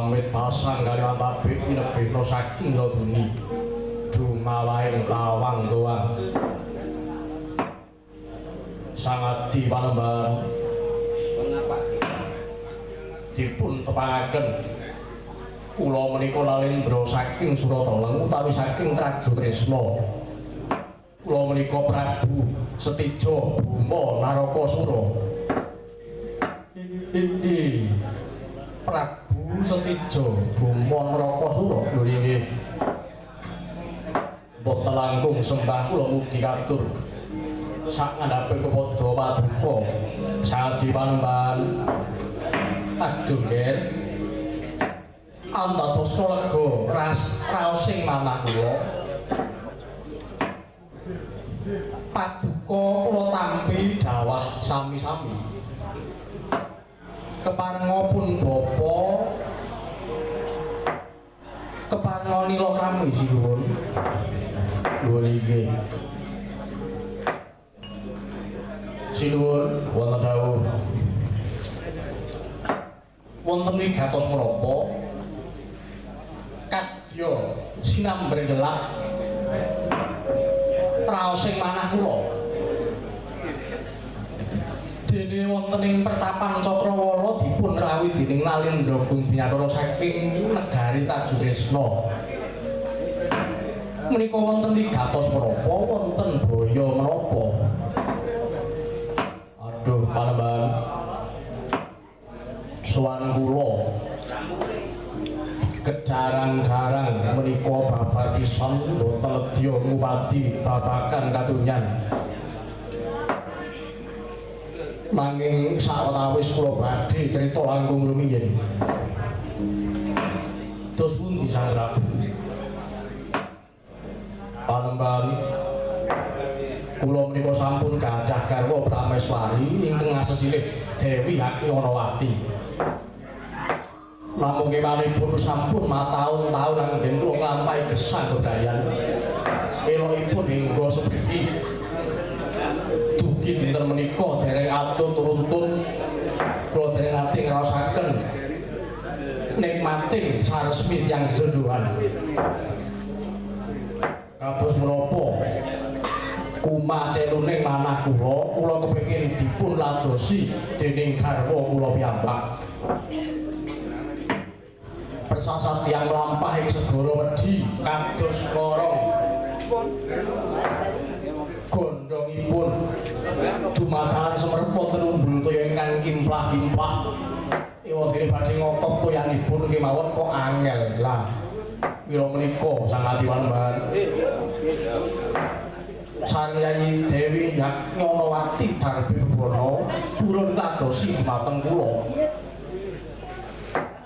pamit pasang kaliwan tabik inebihno saking Raduni dumawaing lawang doang sangadi panembahan dipun tepangaken kula menika Nalendra saking Surateleng utawi saking Trajutresna kula menika Prabu Setijo Bima Narakasura Prabu Setijo Bima Narakasura lho nggih boten langkung sembah kula mugi katur sak ngandhape kepada paduka sangadi panembahan aduh ger antadosa lega raosing manah kula paduka kula tampi dawah sami-sami keparengipun bapa keparenganila kami sinuwun nuwun inggih sinuwun wonten dawuh wonten ing Gatos menapa kadya sinambrengelak raosing manah kula dene wonten ing pertapan Cakrawala dipun rawuhi dening Nalendra Gunbiyatara saking negari Trajutresna menika wonten ing Gatos menapa wonten baya menapa aduh panembahan sowan kula kejarang-jarang menika babatusan boten nedya ngupadi babagan kadonyan nanging sawetawis kula badhe crita langkung rumiyin dos pundi Sang Prabu panembahan kula menika sampun gadhah garwa prameswari ingkang asesilih Dewi Haknyanawati namung kemanipun sampun mataun-taun anggen kula nglampahi gesang bebrayan elokipun hingga sepriki dugi dinten menika dereng atut runtun kula dereng ati ngraosaken nikmating saresmi tiyang sedohan kados menapa kumaceluning manah kula kepengin dipun ladosi dening garwa kula piyambak persasat yang melampah ing segara wedi kados korong gondhongipun dumadakan semerpot tenumbul toya ingkang kimplah-kimplah ewadene badhe ngokop toyanipun kemawon kok angel lah mila menika Sang Panembahan Sang Yayi Dewi Haknyanawati Darbi Bebono purun kadosi dumateng kula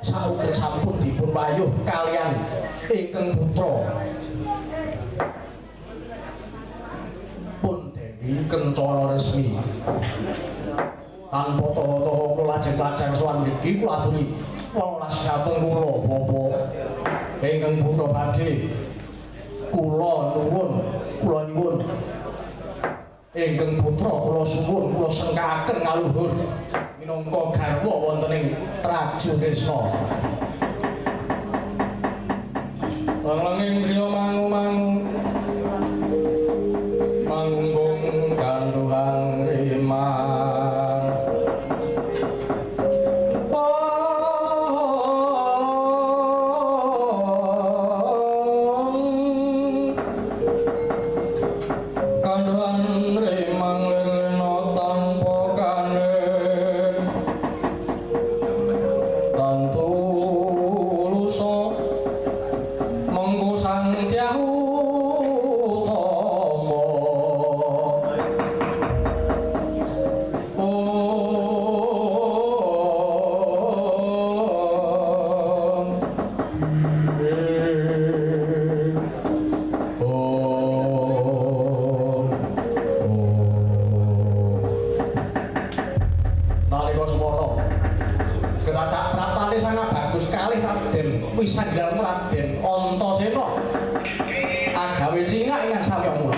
sauget sampun dipun wayuh kalian ingkang putra pun Dewi Kencana resmi tanpa toho-toho kula lajeng lajeng sowan niki kula aturi 12 dhateng kula bapa ingkang putra badhe kula nyuwun ingkang putra kula suwun kula sengkakaken ngaluhur minangka garwa wonten ing Trajutresna langing griya mangu-mangu manggung kandhuhang rimang kandhuhan rimang lelena tanpa kanen tantu lusa mengko sang Hyang Wisanggal Raden Antasena agawe cingak ingkang sawiya mula.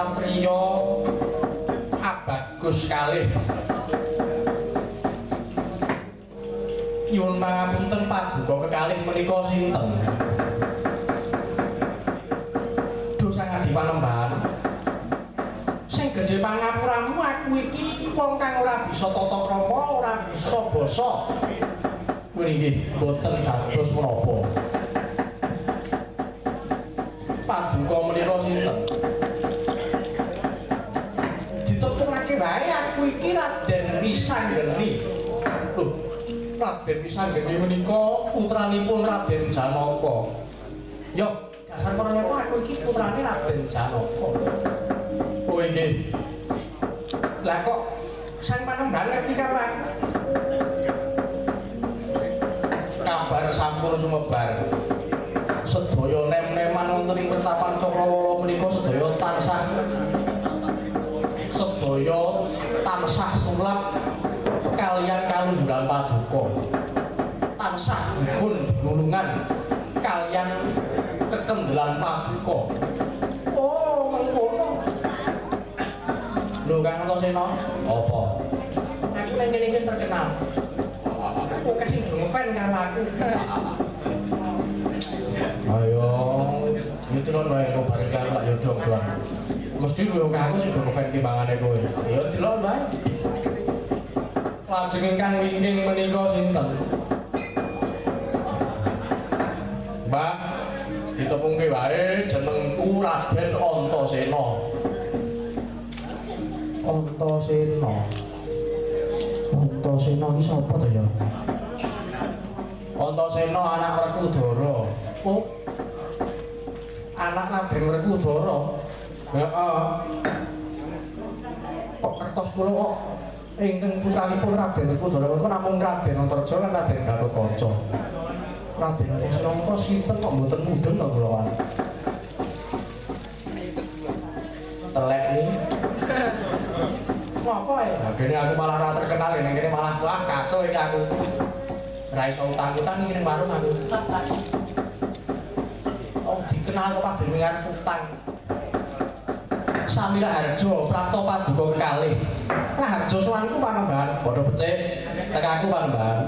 satriya abagus kalih. Nyuwun pangapunten paduka kekalih menika sinten? Dosa ngadi panembahan. Sing gedhe pangapuramu aku iki wong kang ora bisa tata krama, ora bisa basa. Kuwi nggih boten dados menapa. Paduka menika sinten? Ditepungake wae aku iki Raden Wisanggeni. Lho, Raden Wisanggeni menika putranipun Raden Janaka. Yo, dasar pranata aku iki putrane Raden Janaka. Oh nggih. Lah kok sang panembahan ngerti karo aku? Kabar sampun sumebar. Sedaya nem-neman wonten ing Pertapan Cakrawala menika sedaya tansah sulap kaliyan kalungguhan paduka. Tansah dipun nulungan kaliyan kekendelan paduka. Oh, mengkono. Lho Kang Antasena, apa? Aku ning kene iki terkenal. Kok sing ngefan karo aku. Ayo, nyutilon wae kok bareng karo tak yodong doang. Mesti luwih akeh aku sing ngefan timbangane kowe. Ya delok wae. Lajeng ingkang wingking menika sinten? Mbak, ditepungke wae jenengku Raden Antasena. Antasena. Antasena iki sapa to ya? Antasena anak Werkudara. Oh. Anak Raden Werkudara. Heeh. Kok kertos kula kok ingkang putranipun Raden Werkudara kok namung Raden Antarja lan Raden Gatotkaca. Raden Antasena kok sinten kok mboten mudeng to kula. Telek iki. Apa ya? Nah, gini aku malah ora terkenal ning kene malah wah kacau iki aku. Ora iso utang-utang iki ning warung aku. Oh, dikenal kok panjenengan utang. Samila Harjo, Prapto Paduka kekalih. Nah, Harjo sowanku panembahan, padha becik tekaku panembahan.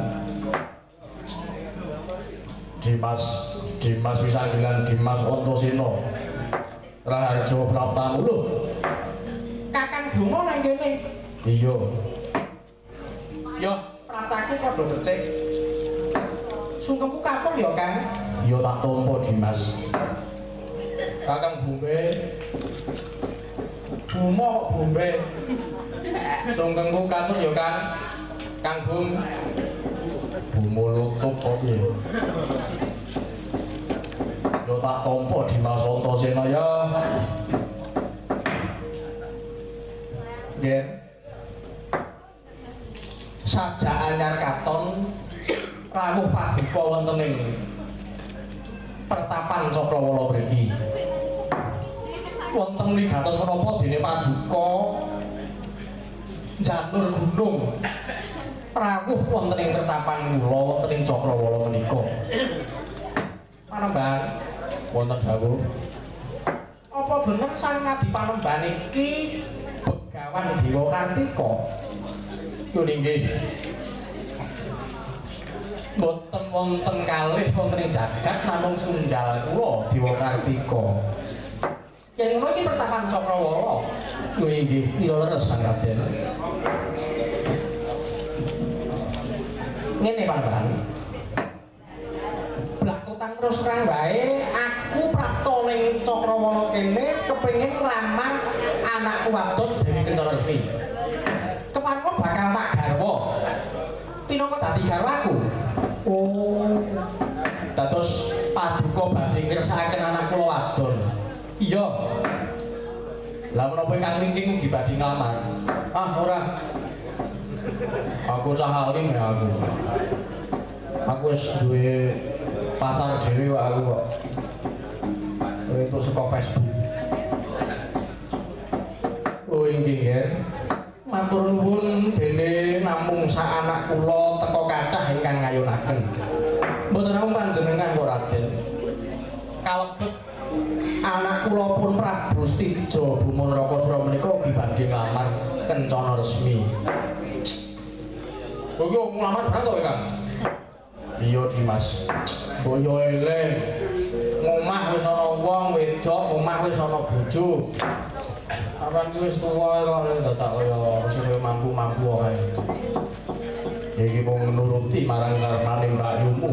Dimas Wisanggeni, Dimas Antasena. Raharjo Praptamu lho. Kakang donga nang kene. Iya. Yo, prataku padha becik. Sungkemku katon ya, Kang. Iya tak tampa, Dimas. Kakang Bumbe. Bumo kok Bumbe. Sungkemku katon ya, Kang. Kang Bum. Bumo lutut kok piye. Yo tak tampa Dimas Antasena ya. Nggih. Sajak anyar katon rawuh paduka wonten ing Pertapan Cakrawala mriki. Wonten wigatos menapa dene paduka janur gunung rawuh wonten ing Pertapan kula wonten ing Cakrawala menika. Panembahan wonten dawuh. Apa bener sang ngadi panembahan iki Begawan Dewa Kartika? Yo nggih. Boten wonten kalih wonten ing jagat namung sunggal kula Dewa Kartika. Yen ngono iki Pertapan Cakrawala. Yo nggih, kula leres Sang Raden. Ngene Panembahan. Blakutang terus terang wae, aku Prapto ning Cakrawala kene kepengin nglamar anakku wadon Dewi Kencana Resmi. Keparengku bakal tak garwa. Pinaka dadi garwaku. Oh. Dados paduka badhe ngersakaken anak kula wadon. Iya. Lah menapa Kang Wingking ugi badhe nglamar? Ah, ora. Aku cah alim ya aku. Aku wis duwe pacar dhewe kok aku kok. Itu saka Facebook. Oh inggih ya. Matur nuwun dene namung sak anak kula teka kathah ingkang ngayunaken. Mboten namung panjenengan kok Raden. Kalebet anak kula pun Prabu Stijo Bumun Rakasura menika ugi badhe nglamar kencana resmi. Kok yo nglamar barang to, Kang? Iya, Dimas. Boyo eling. Ngomah wis ana wong wedok, omah wis ana bojo. Aran wis tuwa kok dadak kaya sing mampu-mampu wae. Iki mung nuruti marang karmane Mbak Yumu.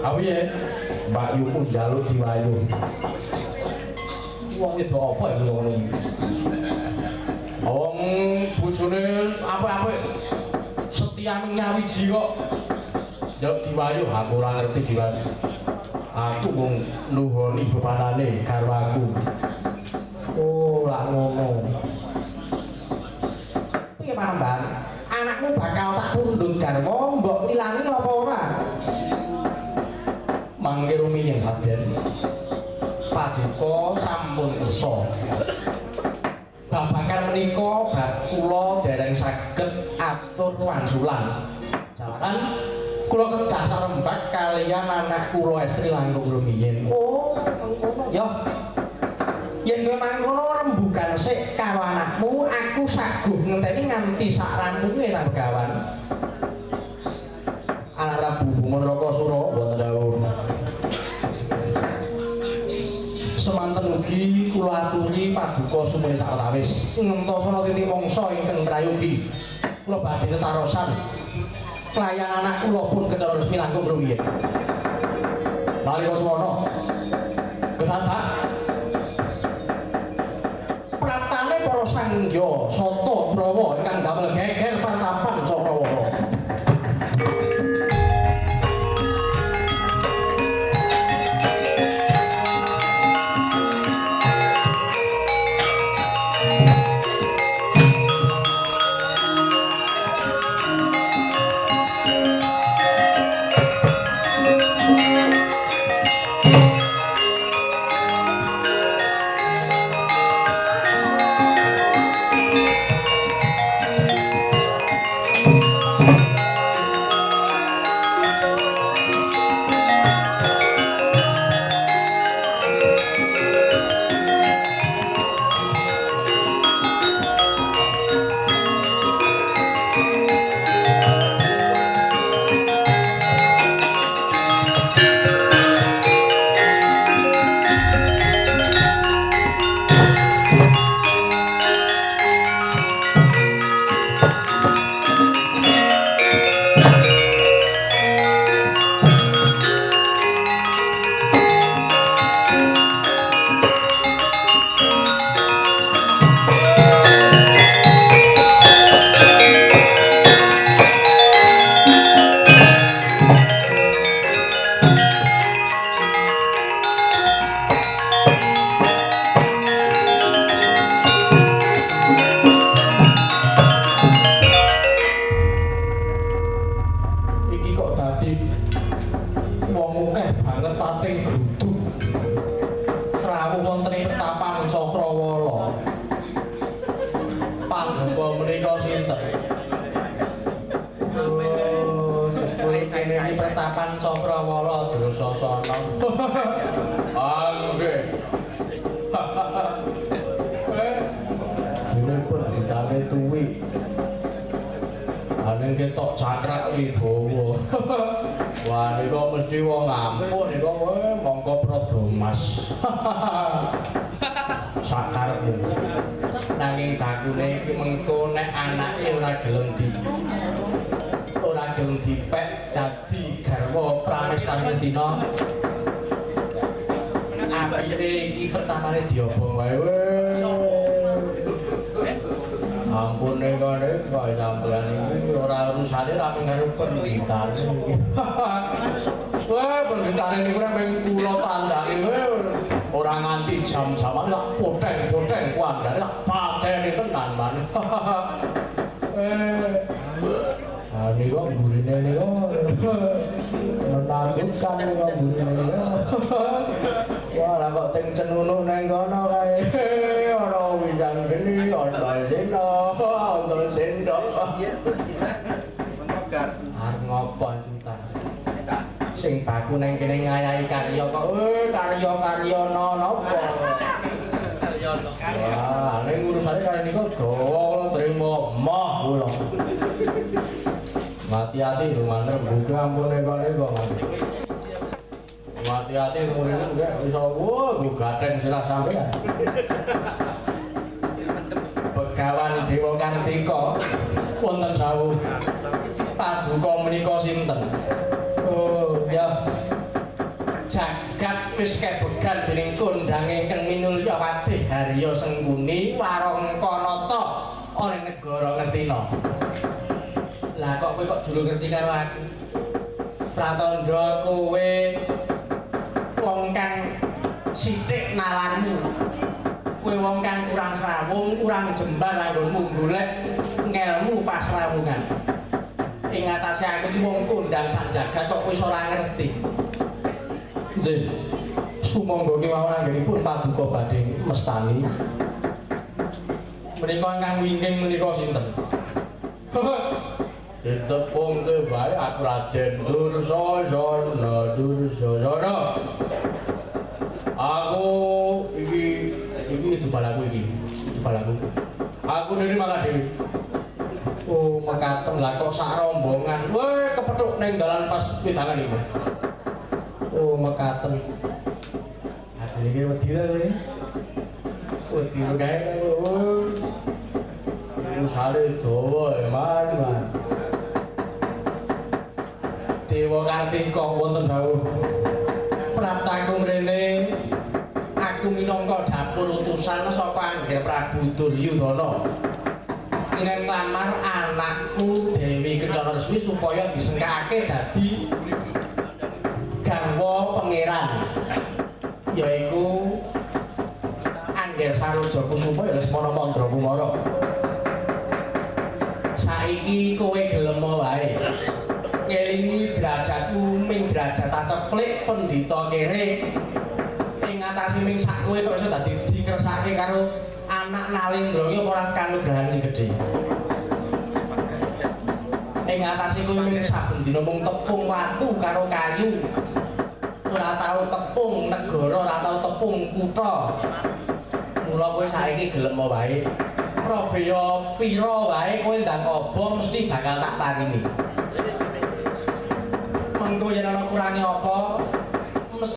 Awiye, Mbak Yumu njaluk diwayu. Wong wedok apa iki ngono iki? Wong bojone apik-apik. Setia nyawiji kok. Njaluk diwayu aku ora ngerti Dimas. Aku mung nuhoni bebanane karo aku. Oh, lak ngono. Piye Pambang? Anakmu bakal tak pundhut garwa, mbok ilangi apa ora? Mangke rumiyin Raden. Paduka sampun kersa. Babagan menika bab kula dereng saged atur wangsulan. Jalaran kula kedah sarembak kaliyan anak kula estri langkung rumiyin. Oh, yo. Yen kowe mangkono rembugan sik karo anakmu, aku saguh ngenteni nganti sak rampunge Sang Begawan. Anak Prabu Bumun Rakasura boten dawuh. Semanten ugi kula aturi paduka sumene sawetawis ngentosana titi mangsa ingkang prayogi. Kula badhe tetarosan kelayan anak kula pun kecara resmi langkung rumiyin. Nalika swana ketatah pratane para sangya sata Prawa ingkang damel geger pantapan Cakrawala. Sing baku neng kene ngayahi karya kok karya-karya napa Wah, ning urusane kali niku dawa kula trima emoh kula. Hati-hati lumane buka ampun nego-nego. Hati-hati mrene nggih iso gue gatheng sirah sampean. Begawan Dewa Kartika wonten jauh. Paduka menika sinten? Oh, ya. Jagat wis kebegan dening kondange Kang Minulyawati Harya Sengkuni Warangkanata ana ing negara Ngastina. Lah kok kowe kok durung ngerti karo aku? Pratandha kowe wong kang sithik nalanmu. Kowe wong kang kurang srawung, kurang jembar anggonmu golek ngelmu pasrawungan. Ing atase aku iki wong kondang sak jagat kok kowe iso ora ngerti. Nggih. Sumangga kemawon anggenipun paduka badhe mestani. Menika ingkang wingking menika sinten? Ditepung ke bae aku Raden Dursasana Dursasana. Aku iki dupalaku iki. Dupalaku. Aku dari Makadewi. Oh, mekaten lah kok sak rombongan. Weh, kepethuk ning dalan pas wedangan iki. Oh, mekaten. Aku iki wedi ta kowe. Wedi kae karo. Sale dawa man. Dewa Kartika wonten dawuh. Praptaku mrene aku minangka dapur utusan saka Angger Prabu Duryudana. Ing lamar anakku Dewi Kencana Resmi supaya disengkake dadi garwa pangeran. Yaiku Angger Saroja Kusuma ya Lesmana Mandra Kumara. Saiki kowe gelem wae. Ngelingi derajatmu ming derajat ceplik pendhita kere. Ing atase ming sak kowe kok iso dadi dikersake karo anak Nalendra iki ora kanugrahan sing gedhe. Ing atase kowe ming saben dina mung tepung watu karo kayu. Ora tau tepung negara, ora tau tepung kutha. Mula kowe saiki gelem wae. Probaya pira wae kowe ndang obong mesti bakal tak paringi. Mengko yen ana kurange apa,